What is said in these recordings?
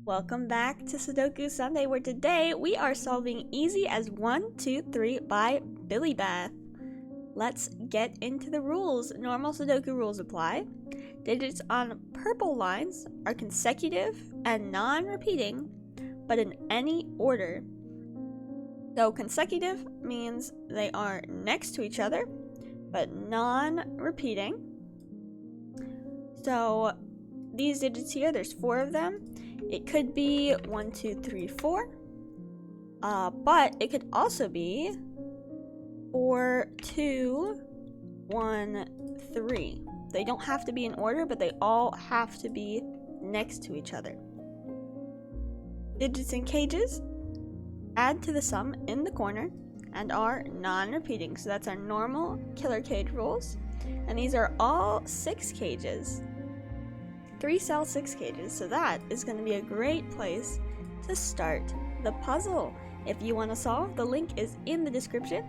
Welcome back to Sudoku Sunday, where today we are solving Easy as 1, 2, 3 by Billy Beth. Let's get into the rules. Normal Sudoku rules apply. Digits on purple lines are consecutive and non-repeating, but in any order. So consecutive means they are next to each other, but non-repeating. So these digits here, there's 4 of them. It could be 1, 2, 3, 4. But it could also be 4, 2, 1, 3. They don't have to be in order, but they all have to be next to each other. Digits in cages add to the sum in the corner and are non-repeating. So that's our normal killer cage rules. And these are all 6 cages. 3 cell 6 cages, so that is going to be a great place to start the puzzle. If you want to solve, the link is in the description.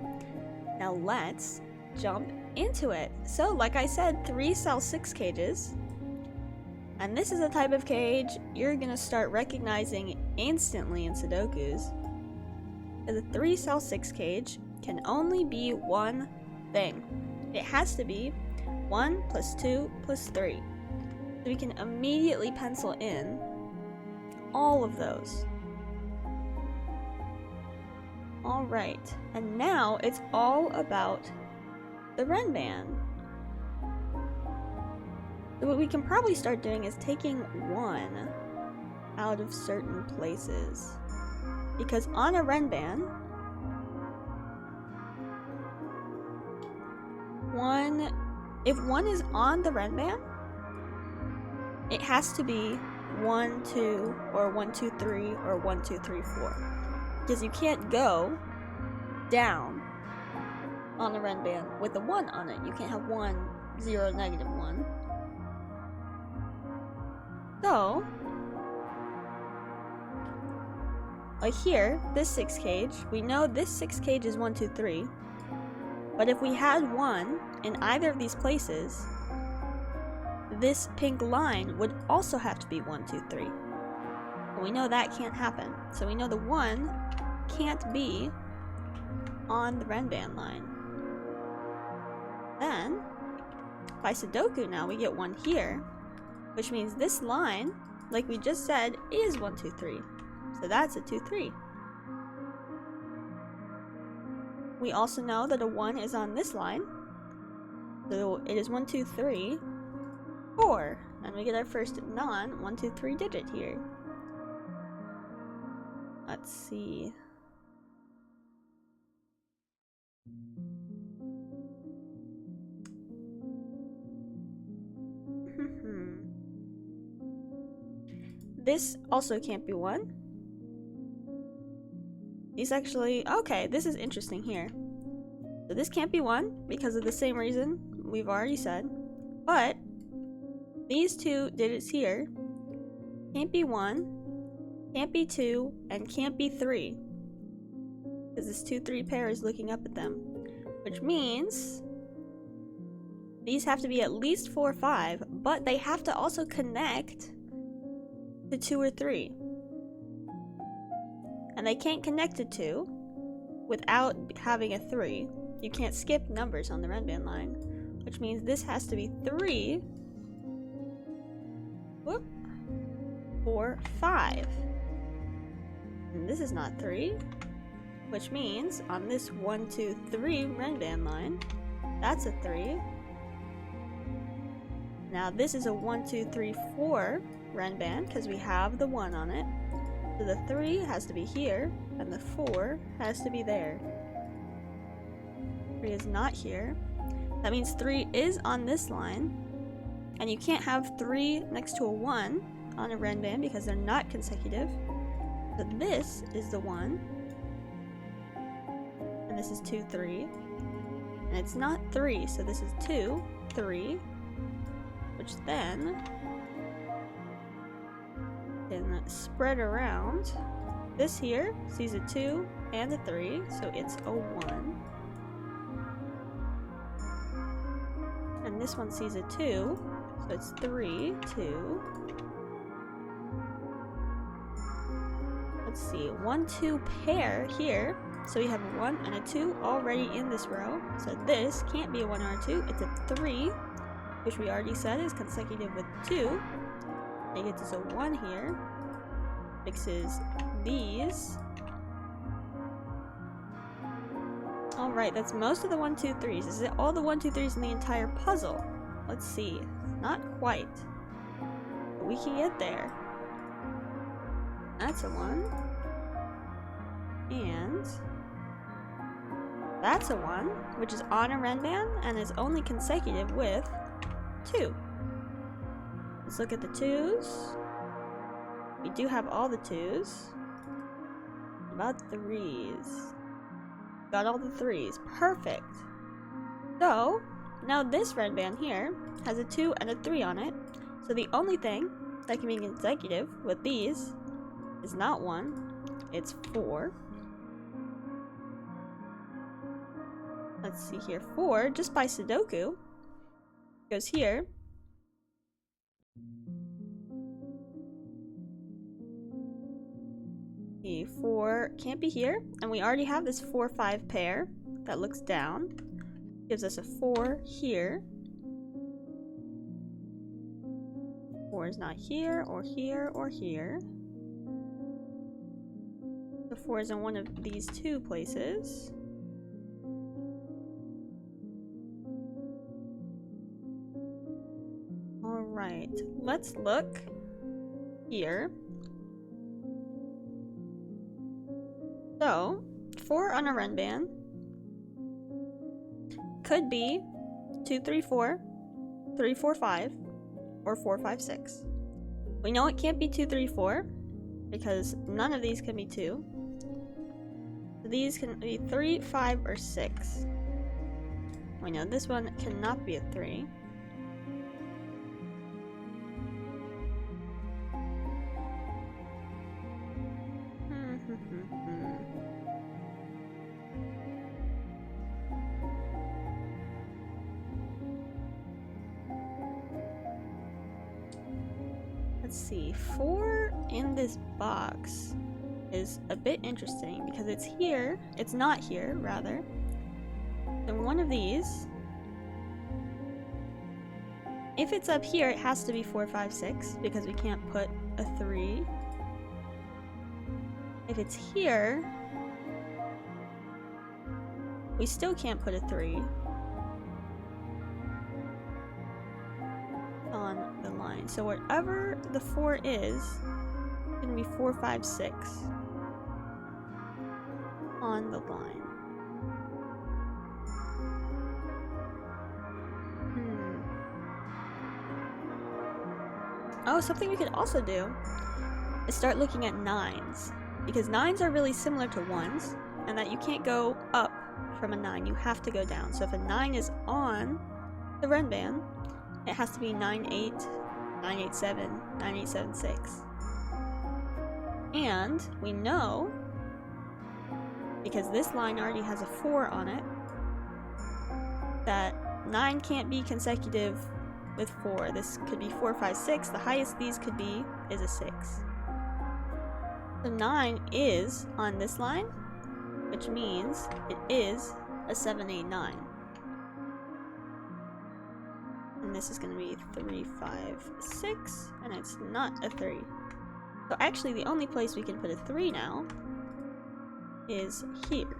Now let's jump into it. So like I said, 3 cell 6 cages, and this is a type of cage you're going to start recognizing instantly in Sudokus. The 3 cell 6 cage can only be one thing. It has to be 1 plus 2 plus 3. We can immediately pencil in all of those. Alright, and now it's all about the Renban. So what we can probably start doing is taking 1 out of certain places. Because on a Renban, if 1 is on the Renban, it has to be 1, 2, or 1, 2, 3, or 1, 2, 3, 4. Because you can't go down on the Renban with a 1 on it. You can't have 1, 0, negative 1. So, like here, this 6 cage, we know this 6 cage is 1, 2, 3. But if we had 1 in either of these places, this pink line would also have to be 1, 2, 3. And we know that can't happen. So we know the 1 can't be on the Renban line. Then, by Sudoku now, we get 1 here, which means this line, like we just said, is 1, 2, 3. So that's a 2, 3. We also know that a 1 is on this line. So it is 1, 2, 3. 4, and we get our first non 1, 2, 3 digit here. Let's see. This also can't be 1. These actually, okay, this is interesting here. So this can't be 1 because of the same reason we've already said, but these 2 digits here can't be 1, can't be 2, and can't be 3. Because this 2, 3 pair is looking up at them. Which means these have to be at least 4, 5, but they have to also connect to 2 or 3. And they can't connect to 2 without having a 3. You can't skip numbers on the Renban line. Which means this has to be 3. 4, 5. And this is not 3, which means on this 1, 2, 3 Renban line, that's a 3. Now this is a 1, 2, 3, 4 Renban because we have the 1 on it. So the 3 has to be here, and the 4 has to be there. 3 is not here. That means 3 is on this line, and you can't have 3 next to a 1 on a Renban because they're not consecutive. So this is the 1, and this is 2, 3, and it's not 3, so this is 2, 3, which then can spread around. This here sees a 2 and a 3, so it's a 1. And this one sees a 2, so it's 3, 2. let's see, 1, 2 pair here. So we have a 1 and a 2 already in this row. So this can't be a 1 or a 2, it's a 3, which we already said is consecutive with 2. It gets us a 1 here. Fixes these. Alright, that's most of the 1, 2, 3s. Is it all the 1, 2, 3s in the entire puzzle? Let's see. Not quite. But we can get there. That's a 1. And that's a 1, which is on a Renban and is only consecutive with 2. Let's look at the 2s. We do have all the 2s. About 3s. Got all the 3s. Perfect. So, now this Renban here has a 2 and a 3 on it. So the only thing that can be consecutive with these is not 1, it's 4. Let's see here. 4, just by Sudoku, goes here. The 4 can't be here, and we already have this 4, 5 pair that looks down. Gives us a 4 here. 4 is not here, or here, or here. The 4 is in one of these 2 places. Alright, let's look here. So, 4 on a Renban could be 2, 3, 4, 3, 4, 5, or 4, 5, 6. We know it can't be 2, 3, 4 because none of these can be 2. So these can be 3, 5, or 6. We know this one cannot be a 3. Let's see, 4 in this box is a bit interesting because it's here, it's not here, rather. Then one of these, if it's up here, it has to be 4, 5, 6 because we can't put a 3. If it's here, we still can't put a 3 on the line. So wherever the 4 is, it's gonna be 4, 5, 6 on the line. Oh, something we could also do is start looking at 9s. Because 9s are really similar to 1s, and that you can't go up from a 9, you have to go down. So if a 9 is on the Renban, it has to be 9, 8, 9, 8, 7, 9, 8, 7, 6. And we know, because this line already has a 4 on it, that 9 can't be consecutive with 4. This could be 4, 5, 6. The highest these could be is a 6. So 9 is on this line, which means it is a 7, 8, 9. And this is going to be 3, 5, 6, and it's not a 3. So actually the only place we can put a 3 now is here.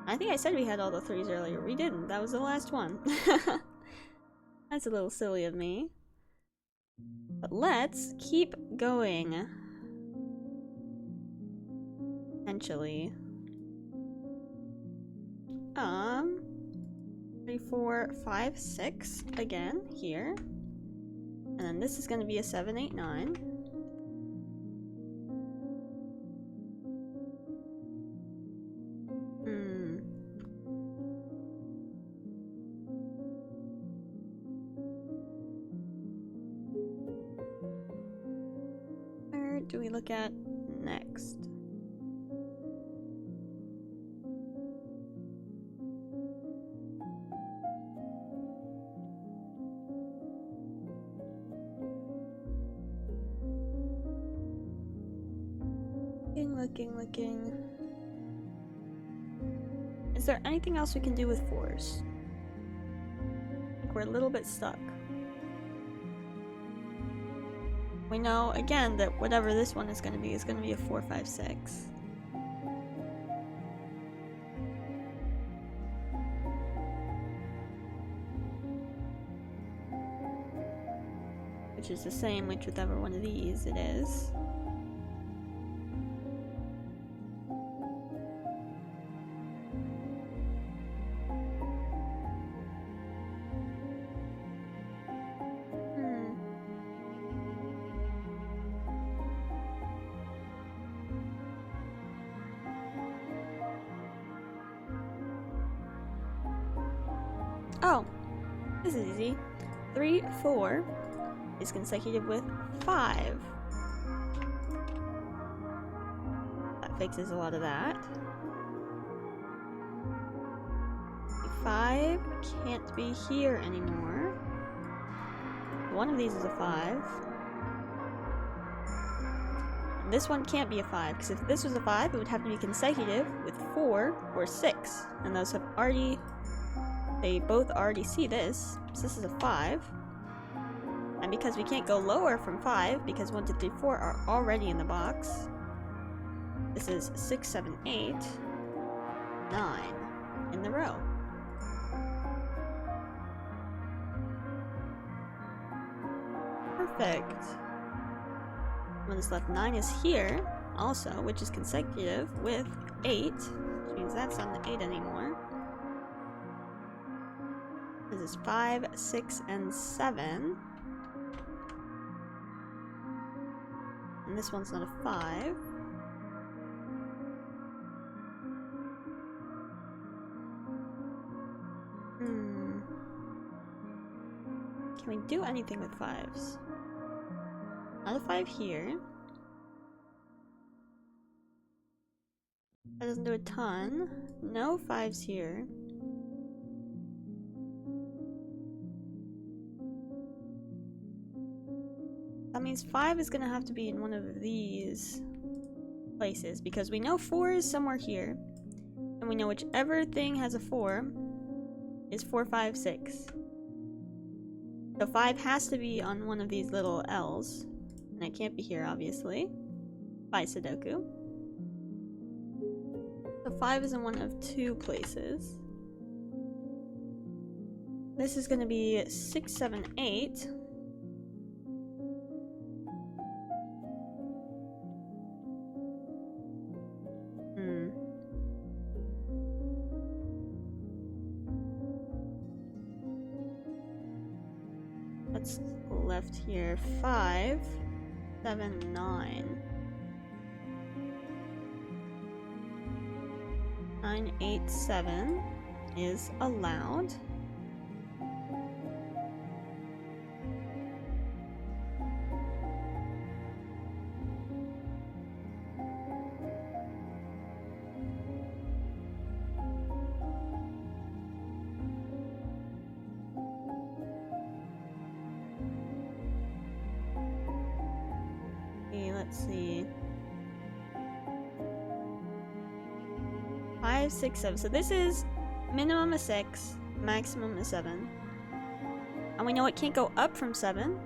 I think I said we had all the 3s earlier. We didn't. That was the last one. That's a little silly of me. But let's keep going. Potentially. 3, 4, 5, 6 again here. And then this is going to be a 7, 8, 9. Where do we look at next? looking. Is there anything else we can do with 4s? I think we're a little bit stuck. We know, again, that whatever this one is going to be a 4, 5, 6. Which is the same with whichever one of these it is. Oh, this is easy. 3, 4 is consecutive with 5. That fixes a lot of that. 5 can't be here anymore. One of these is a 5. And this one can't be a 5, because if this was a 5, it would have to be consecutive with 4 or 6. And those have already... They both already see this, so this is a 5. And because we can't go lower from 5, because 1, 2, 3, 4 are already in the box, this is 6, 7, 8, 9 in the row. Perfect. What is left? 9 is here, also, which is consecutive with 8, which means that's not an 8 anymore. This is 5, 6, and 7. And this one's not a 5. Can we do anything with 5s? Not a 5 here. That doesn't do a ton. No 5s here. That means 5 is gonna have to be in one of these places, because we know 4 is somewhere here, and we know whichever thing has a 4 is 4, 5, 6. So 5 has to be on one of these little L's, and it can't be here, obviously, by Sudoku. So 5 is in one of 2 places. This is gonna be 6, 7, 8. What's left here? 5, 7, 9. 9, 8, 7 is allowed. Let's see. 5, 6, 7. So this is minimum a 6, maximum a 7. And we know it can't go up from 7,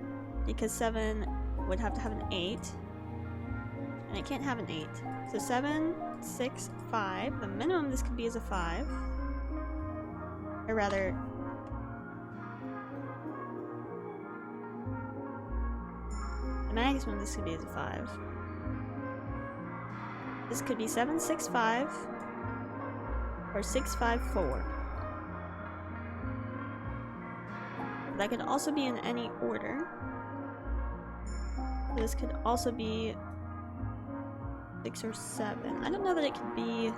because 7 would have to have an 8. And it can't have an 8. So 7, 6, 5. The minimum this could be is a 5. Or rather... the maximum this could be is a 5. This could be 7, 6, 5. Or 6, 5, 4. That could also be in any order. This could also be 6 or 7. I don't know that it could be...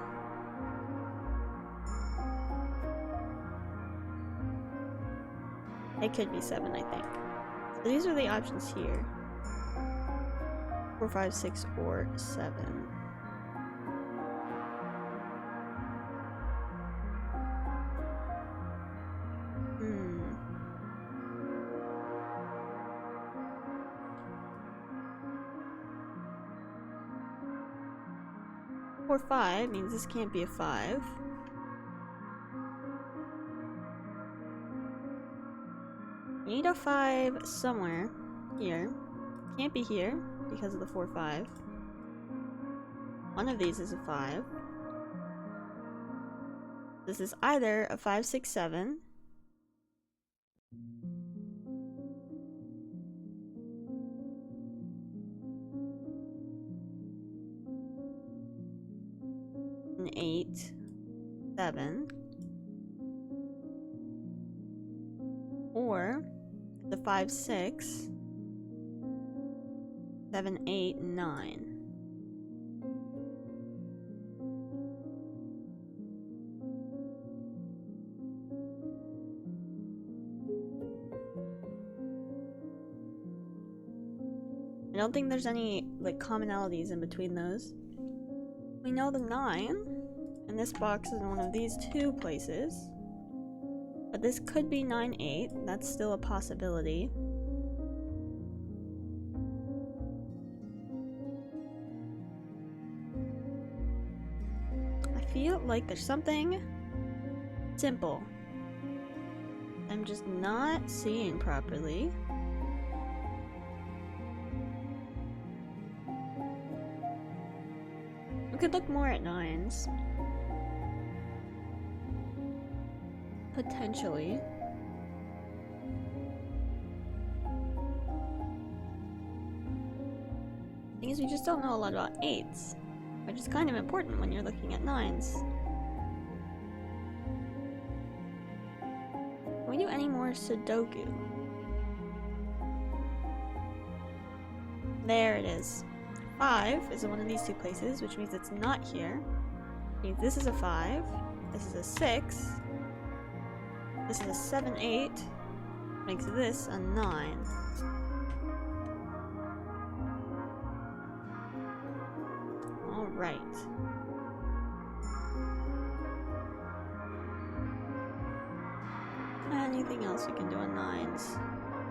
It could be 7, I think. So these are the options here. 4, 5, 6, or 7. 4, 5 means this can't be a 5. We need a 5 somewhere here. Can't be here because of the 4, 5. One of these is a 5. This is either a 5, 6, 7. An 8, 7. Or the 5, 6, 7, 8, 9. I don't think there's any like commonalities in between those. We know the 9, and this box is in one of these two places. But this could be 9, 8. That's still a possibility. I feel like there's something simple I'm just not seeing properly. We could look more at 9s. Potentially. Thing is, we just don't know a lot about 8s, which is kind of important when you're looking at 9s. Can we do any more Sudoku? There it is. 5 is in one of these two places, which means it's not here. It means this is a 5, this is a 6, this is a 7, 8, makes this a 9. Alright. Anything else we can do on 9s?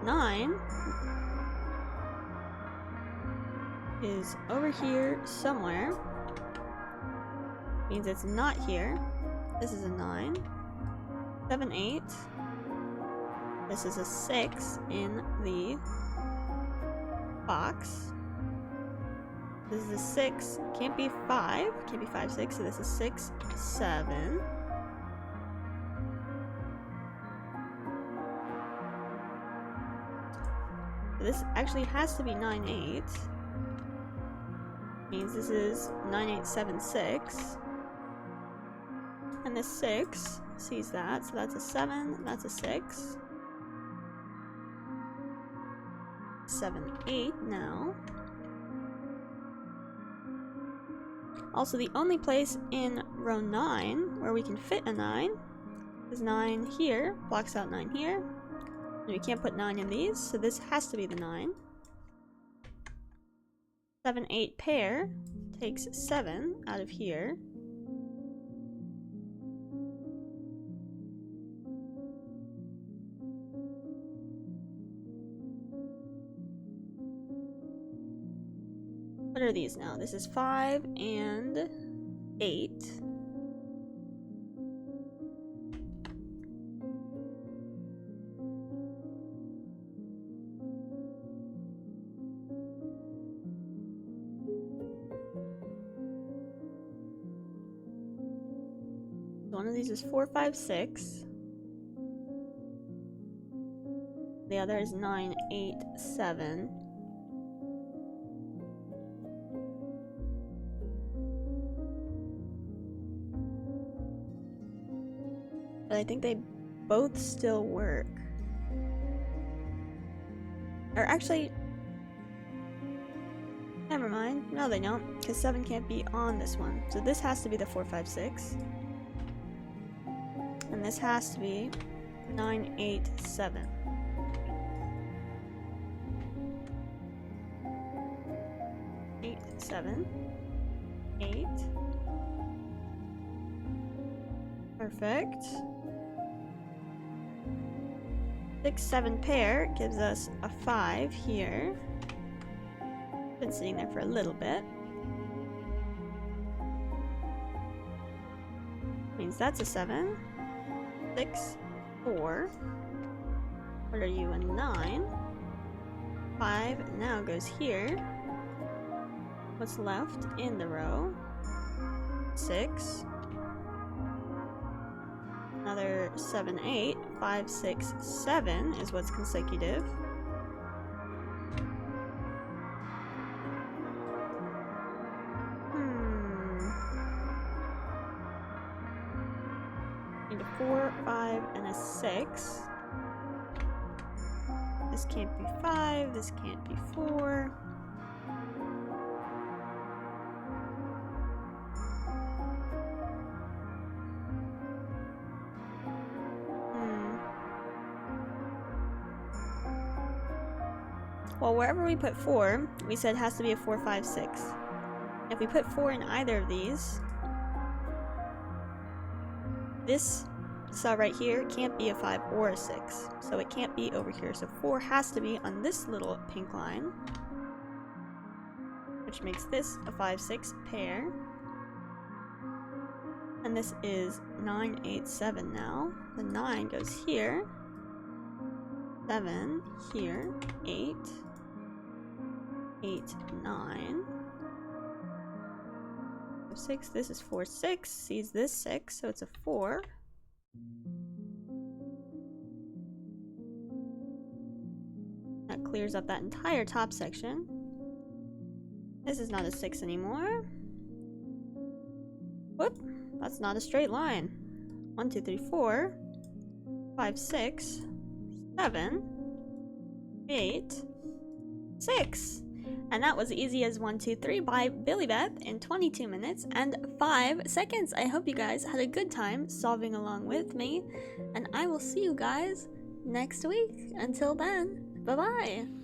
9 is over here somewhere. Means it's not here. This is a 9. 7, 8. This is a 6 in the box. This is a 6. Can't be 5. Can't be 5, 6. So this is 6, 7. So this actually has to be 9, 8. Means this is 9, 8, 7, 6. And this 6 sees that, so that's a 7, that's a 6. 7, 8 now. Also, the only place in row 9 where we can fit a 9 is 9 here, blocks out 9 here. And we can't put 9 in these, so this has to be the 9. 7, 8 pair takes 7 out of here. What are these now? This is 5 and 8. One of these is 4, 5, 6. The other is 9, 8, 7. But I think they both still work. Or actually, never mind. No, they don't, because 7 can't be on this one. So this has to be the 4, 5, 6. And this has to be 9, 8, 7. Eight, 7, 8. Perfect. 6, 7 pair gives us a 5 here. Been sitting there for a little bit. means that's a 7. 6, 4. What are you? A 9. 5 now goes here. What's left in the row? 6. Another 7, 8. 5, 6, 7 is what's consecutive. Need a 4, 5, and a 6. This can't be 5, this can't be 4. Well, wherever we put 4, we said has to be a 4, 5, 6. If we put 4 in either of these, this cell right here can't be a 5 or a 6. So it can't be over here. So 4 has to be on this little pink line, which makes this a 5, 6 pair. And this is 9, 8, 7 now. The 9 goes here. 7 here. 8. 8, 9. 6. This is 4, 6. Sees this 6, so it's a 4. That clears up that entire top section. This is not a 6 anymore. Whoop! That's not a straight line. 1, 2, 3, 4. 5, 6. 7. 8. 6. And that was easy as 1, 2, 3 by Billy Beth in 22 minutes and 5 seconds. I hope you guys had a good time solving along with me. And I will see you guys next week. Until then, bye-bye.